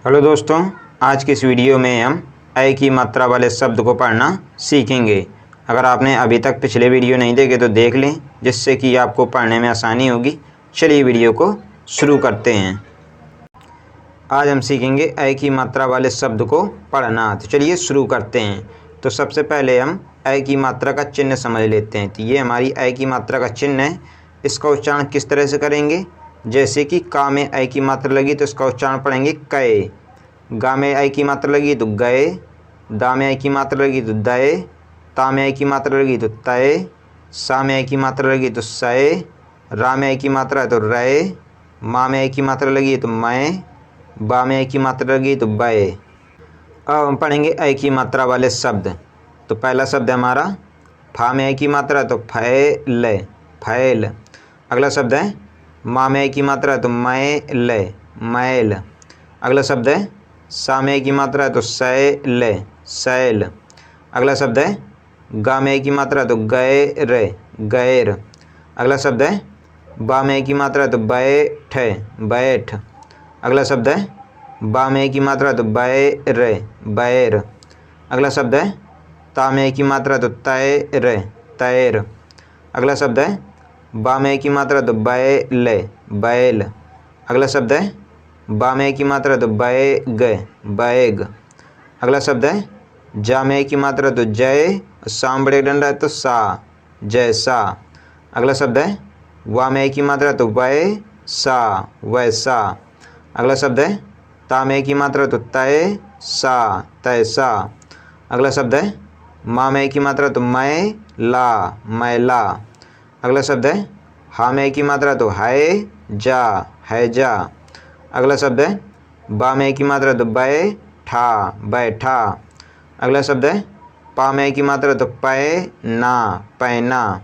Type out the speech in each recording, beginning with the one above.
Hello दोस्तों, आज की इस वीडियो में हम ऐ की मात्रा वाले शब्द को पढ़ना सीखेंगे। अगर आपने अभी तक पिछले वीडियो नहीं देखे तो देख लें, जिससे कि आपको पढ़ने में आसानी होगी। चलिए वीडियो को शुरू करते हैं। आज हम सीखेंगे ऐ की मात्रा वाले शब्द को पढ़ना। तो चलिए शुरू करते हैं। तो सबसे पहले हम ऐ की मात्रा का चिन्ह समझ लेते हैं। तो ये हमारी ऐ की मात्रा का चिन्ह है। इसका उच्चारण किस तरह से करेंगे? जैसे कि का में ऐ की मात्रा लगी तो इसका उच्चारण पढ़ेंगे कै। गा में ऐ की मात्रा लगी तो गए। दा में ऐ की मात्रा लगी तो दए। ता में ऐ की मात्रा लगी तो तय। सा में ऐ की मात्रा लगी तो सय। रा में ऐ की मात्रा है तो रय। मा में ऐ की मात्रा लगी तो मैं। बा में ऐ की मात्रा लगी तो बय। अब हम पढ़ेंगे ऐ की मात्रा वाले शब्द। तो पहला शब्द है हमारा फा में ऐ की मात्रा तो फैल, फैल। अगला शब्द है मा में ऐ की मात्रा तो मैल, मैल। अगला शब्द है सा में ऐ की मात्रा है तो सैल, सैल। अगला शब्द है गा में ऐ की मात्रा तो गैर, गैर। अगला शब्द है बा में ऐ की मात्रा तो बैठ, बैठ। अगला शब्द है बा में ऐ की मात्रा तो बैर, बैर। अगला शब्द है ता में ऐ की मात्रा तो तैर, तैर। अगला शब्द है बा में ऐ की मात्रा तो बैल, बैल। अगला शब्द है बा में ऐ की मात्रा तो बैग, बैग। अगला शब्द है जा में ऐ की मात्रा तो जय, साम बड़े डंडा है तो सा, जैसा। अगला शब्द है वा में ऐ की मात्रा तो वै सा, वैसा। अगला शब्द है ता में ऐ की मात्रा तो तय सा, तैसा। अगला शब्द है मा में ऐ की मात्रा तो मैं ला, मैला। अगला शब्द है हा में ऐ की मात्रा तो है जा, है जा। अगला शब्द है बा में ऐ की मात्रा तो बैठा, बैठा। अगला शब्द है पा में ऐ की मात्रा तो पैना, पैना।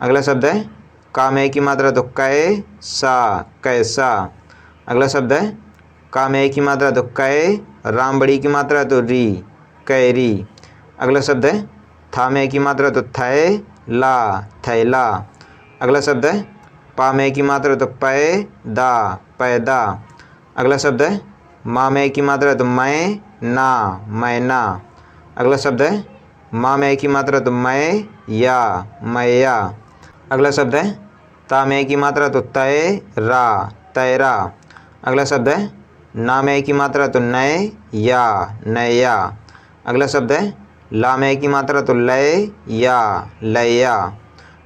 अगला शब्द है का में ऐ की मात्रा तो कैसा, कैसा। अगला शब्द है का में ऐ की मात्रा तो कै, राम बड़ी की मात्रा तो री, कैरी। अगला शब्द है था में ऐ की मात्रा तो थै ला, थैला। अगला शब्द है पा में ऐ की मात्रा तो पैदा, पैदा। अगला शब्द है मा में ऐ की मात्रा तो मैं ना, मैना। अगला शब्द है मा में ऐ की मात्रा तो मैं या, मैया। अगला शब्द है ता में ऐ की मात्रा तो तय रा, तैरा। अगला शब्द है ना में ऐ की मात्रा तो नय या, नया। अगला शब्द है ला में ऐ की मात्रा तो लय या, लया।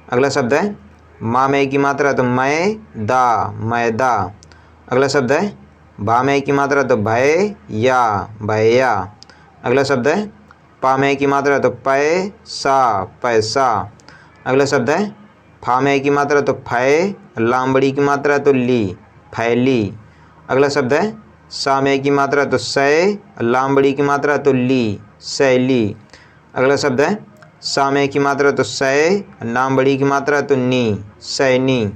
अगला शब्द है मा में ऐ की मात्रा तो मैं दा, मैदा। अगला शब्द है भा में ऐ की मात्रा तो भय या, भैया। अगला शब्द है पा में ऐ की मात्रा तो पैसा, पैसा। अगला शब्द है फा में ऐ की मात्रा तो फै, लाम बड़ी की मात्रा तो ली, फैली। अगला शब्द है सा में ऐ की मात्रा तो सै, लाम बड़ी की मात्रा तो ली, सैली। अगला शब्द है सा में ऐ की मात्रा तो सै, नाम बड़ी की मात्रा तो नी, सैनी।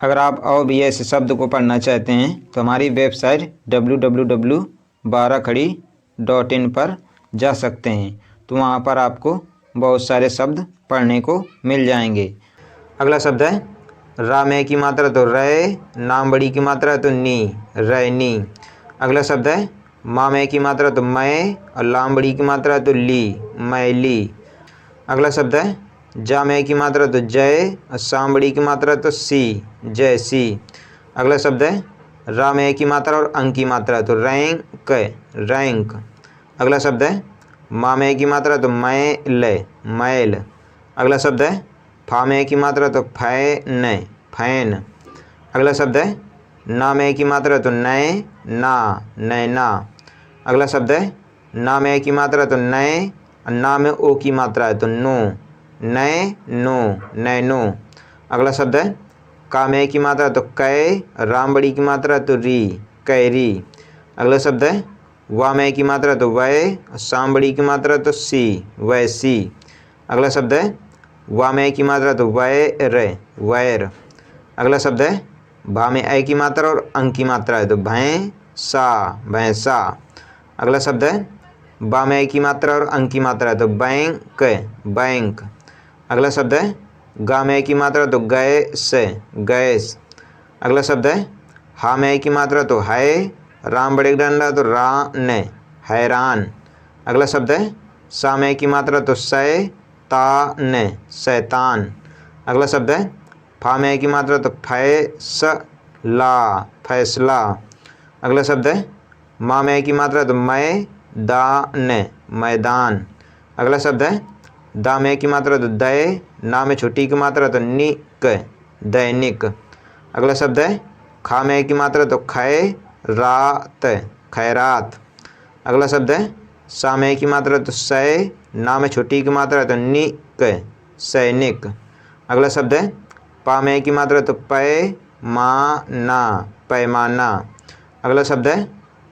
अगर आप और भी ऐसे शब्द को पढ़ना चाहते हैं तो हमारी वेबसाइट www.barakhadi.in पर जा सकते हैं। तो वहाँ पर आपको बहुत सारे शब्द पढ़ने को मिल जाएंगे। अगला शब्द है रा में की मात्रा तो रै, नाम बड़ी की मात्रा तो नी, रैनी। अगला शब्द है मा में की मात्रा तो मैं और लाम बड़ी की मात्रा तो ली, मैली। अगला शब्द है जा में की मात्रा तो जय और साम बड़ी की मात्रा तो सी, जैसी। अगला शब्द है रा में की मात्रा और अंक की मात्रा तो रैंक, रैंक। अगला शब्द है मा में की मात्रा तो मैल, मैल। अगला शब्द है फा में की मात्रा तो फैन, फैन। अगला शब्द है ना में की मात्रा तो नय ना, नैना। अगला शब्द है ना में की मात्रा तो नय और ना में ओ की मात्रा है तो नो, नय नो, नैनो। अगला शब्द है का में की मात्रा तो कै, राम बड़ी की मात्रा तो री, कैरी। अगला शब्द है वा में की मात्रा तो वै और साम बड़ी की मात्रा तो सी, वैसी। अगला शब्द है वा में की मात्रा तो वैर, वैर। अगला शब्द है भा में ऐ की मात्रा और अंक की मात्रा है तो भैंसा, भैंसा। अगला शब्द है बा में की मात्रा और अंक की मात्रा है तो बैंक, बैंक। अगला शब्द है गा में की मात्रा तो गैस, गैस। अगला शब्द है हा में की मात्रा तो है राम बड़े डंडा तो रान हैरान। अगला शब्द है सा में की मात्रा तो शैतान शैतान। अगला शब्द है फा में की मात्रा तो फैसला फैसला। अगला शब्द है मा में की मात्रा तो मैदान मैदान। अगला शब्द है दा में की मात्रा तो दय, ना में छोटी की मात्रा तो निक दैनिक। अगला शब्द है खा में की मात्रा तो खैरात खैरात। अगला शब्द है सा में की मात्रा तो सै, ना में छोटी की मात्रा तो निक सैनिक। अगला शब्द है पा में की मात्रा तो पैमाना पैमाना। अगला शब्द है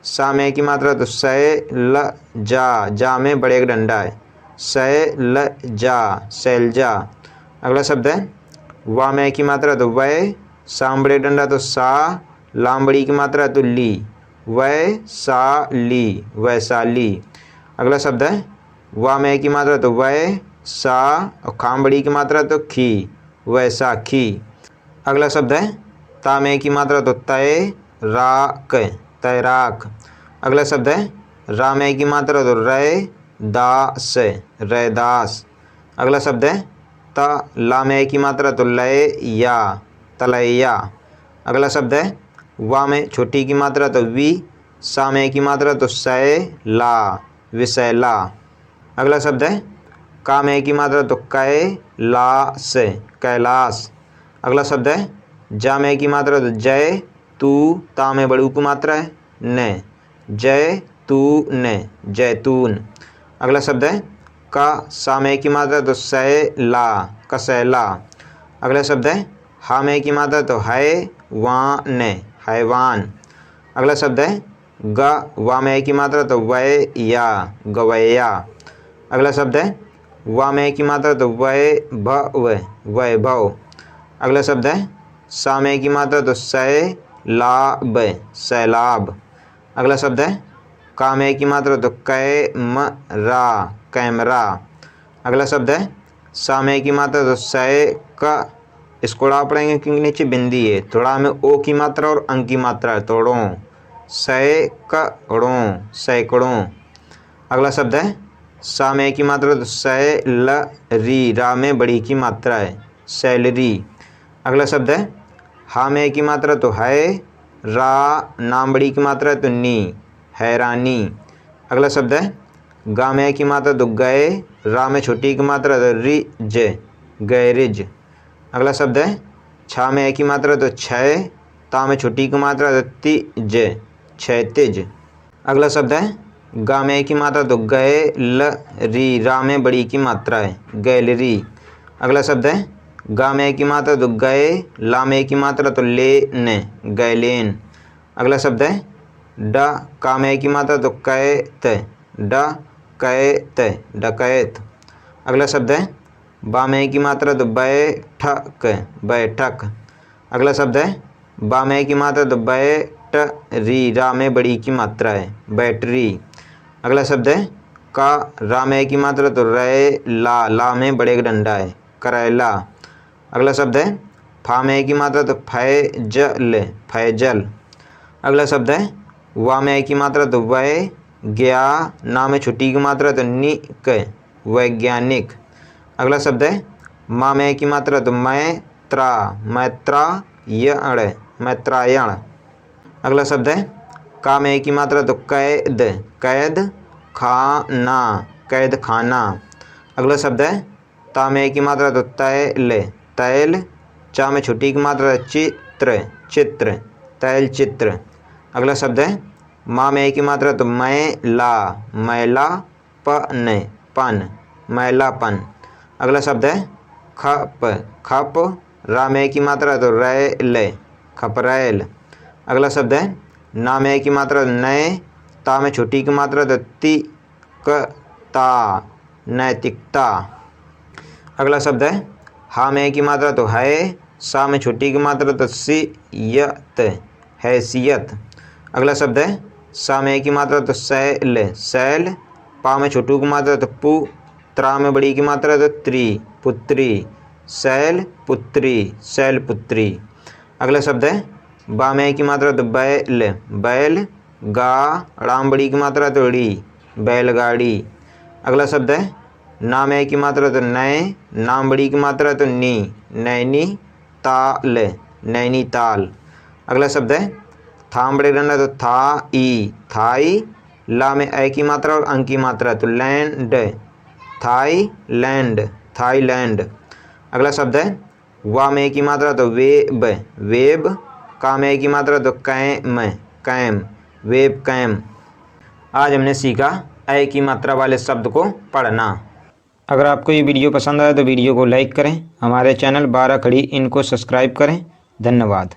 सा में की मात्रा तो शैलजा, जा में बड़े एक डंडा है शैलजा शैलजा। अगला शब्द है वा में की मात्रा तो वै, साम बड़े डंडा तो सा, लाम बड़ी की मात्रा तो ली वैशाली वैशाली। अगला शब्द है वा में की मात्रा तो वै सा, और खाम बड़ी की मात्रा तो खी वैसाखी। अगला शब्द है ता में की मात्रा तो तैराक तैराक। अगला शब्द है रा में की मात्रा तो रैदास रैदास। अगला शब्द है त ला में की मात्रा तो लैया तलैया। अगला शब्द है वा में छोटी की मात्रा तो वी, सा में की मात्रा तो सैला विशैला। अगला शब्द है का में की मात्रा तो कैलाश कैलाश। अगला शब्द है जा में की मात्रा तो जय तू, ता में बड़ू की मात्रा है न जय तू न जैतून। अगला शब्द है का सा में की मात्रा तो सैला कसैला। अगला शब्द है हा में की मात्रा तो हैवान हैवान। अगला शब्द है ग वा में की मात्रा तो वैया गवैया। अगला शब्द है वा में की मात्रा तो वैभव वैभव। अगला शब्द है सा में की मात्रा तो सैलाब सैलाब। अगला शब्द है का में की मात्रा तो कैमरा कैमरा। अगला शब्द है सा में की मात्रा तो सैका, इसको उड़ा पड़ेंगे क्योंकि नीचे बिंदी है, थोड़ा में ओ की मात्रा और अंक की मात्रा है तोड़ों सैकड़ों सैकड़ों। अगला शब्द है सा में की मात्रा तो सैलरी, रा में बड़ी की मात्रा है सैलरी। अगला शब्द है हा में की मात्रा तो है, रा नाम बड़ी की मात्रा है तो नी हैरानी। अगला शब्द है गा में की मात्रा तो गए, रा में छोटी की मात्रा तो रिज गैरिज। अगला शब्द है छा में की मात्रा तो छय, ता में छोटी की मात्रा तो तिज क्षैतिज। अगला शब्द है गा में की मात्रा तो गैलरी, रा में बड़ी की मात्रा है गैलरी। अगला शब्द है गा में की मात्रा तो गए, ला में की मात्रा तो लेन गैलेन। अगला शब्द है ड का में की मात्रा तो कैत डकैत डकैत। अगला शब्द है बा में की मात्रा तो बैठक बैठक। अगला शब्द है बा में की मात्रा तो बैटरी, रा में बड़ी की मात्रा है बैटरी। अगला शब्द है का रा में की मात्रा तो रैला, ला में बड़े का डंडा है करेला। अगला शब्द है फा में की मात्रा तो फैजल फैजल। अगला शब्द है वा में की मात्रा तो वै ज्ञा, ना में छुट्टी की मात्रा तो निक वैज्ञानिक। अगला शब्द है मा में की मात्रा तो मैत्रा मैत्रायण मैत्रायण। अगला शब्द है का में की मात्रा तो कैद कैद खाना कैद खाना। अगला शब्द है ता में की मात्रा तो तैल तैल, चा में छुट्टी की मात्रा चित्र चित्र तैल चित्र। अगला शब्द है मा में की मात्रा तो मैला मैला पन पन मैलापन। अगला शब्द है खप खप, रा में की मात्रा तो रैल खपरैल। अगला शब्द है ना में की मात्रा तो नए, ता में छोटी की मात्रा तो तिकता नैतिकता। अगला शब्द है हा में की मात्रा तो है, सा में छोटी की मात्रा तो सियत हैसियत। अगला शब्द है सा में की मात्रा तो सैल सैल, पा में छोटू की मात्रा तो पु, त्रा में बड़ी की मात्रा तो त्री पुत्री शैल पुत्री शैल पुत्री। अगला शब्द है बा में की मात्रा तो बैल बैल, गा, ड़ाम बड़ी की मात्रा तो ड़ी, बैलगाड़ी। अगला शब्द है नाम है की मात्रा तो नए, नाम बड़ी की मात्रा तो नी, नैनी ताल, नैनीताल। अगला शब्द है थाम बड़े डंडा तो था ई, थाई। ला में ए की मात्रा और अंक की मात्रा तो लैंड, थाईलैंड, थाईलैंड। अगला शब्द है वा में ए की मात्रा तो वेब, वेब। का में ए की मात्रा तो कैम, कैम, वेब कैम। आज हमने सीखा ए की मात्रा वाले शब्द को पढ़ना। अगर आपको ये वीडियो पसंद आया तो वीडियो को लाइक करें, हमारे चैनल 12 खड़ी इनको सब्सक्राइब करें। धन्यवाद।